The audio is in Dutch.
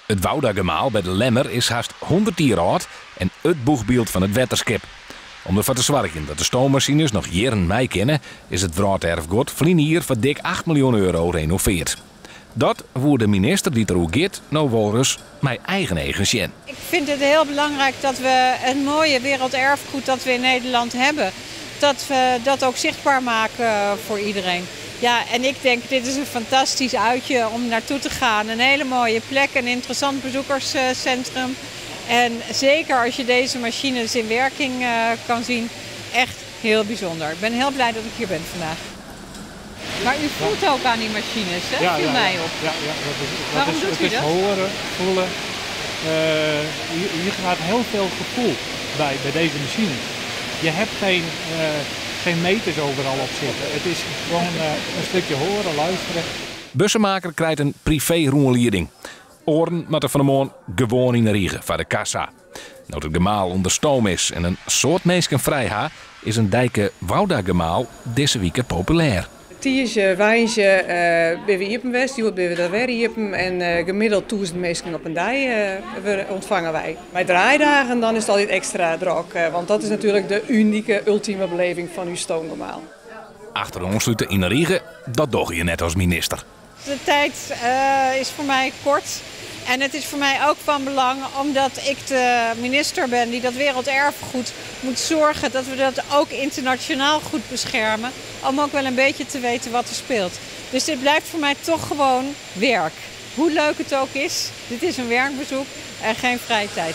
Het Woudagemaal bij de Lemmer is haast 100 jaar oud en het boegbeeld van het wetterskip. Om ervoor te zorgen dat de stoommachines nog jaren mee kennen, is het wraaderfgoed vlien hier voor dik 8 miljoen euro renoveerd. Dat woer de minister die er ook gaat, nou wel eens mijn eigen zien. Ik vind het heel belangrijk dat we een mooie werelderfgoed dat we in Nederland hebben, dat we dat ook zichtbaar maken voor iedereen. Ja, en ik denk dit is een fantastisch uitje om naartoe te gaan. Een hele mooie plek, een interessant bezoekerscentrum. En zeker als je deze machines in werking kan zien, echt heel bijzonder. Ik ben heel blij dat ik hier ben vandaag. Maar u voelt ook aan die machines, hè? Ja, viel mij op. Ja, Waarom doet u dat? Horen, voelen. Hier gaat heel veel gevoel bij deze machines. Je hebt geen meters overal op zitten. Het is gewoon een stukje horen, luisteren. Bussenmaker krijgt een privé-roenlieding. Oren moeten van de morgen gewoon in de riegen voor de kassa. Nou het gemaal onder stoom is en een soort mensen vrij ha, is een dijke Woudagemaal deze week populair. Tiertje, wijntje, ben we hier op West, die ben we daar weer hier en gemiddeld 1000 mensen op een dag ontvangen wij. Bij draaidagen dan is het altijd extra druk, want dat is natuurlijk de unieke, ultieme beleving van uw stoomgemaal. Achter ons in de riegen, dat doe je net als minister. De tijd is voor mij kort en het is voor mij ook van belang omdat ik de minister ben die dat werelderfgoed moet zorgen dat we dat ook internationaal goed beschermen. Om ook wel een beetje te weten wat er speelt. Dus dit blijft voor mij toch gewoon werk. Hoe leuk het ook is, dit is een werkbezoek en geen vrije tijd.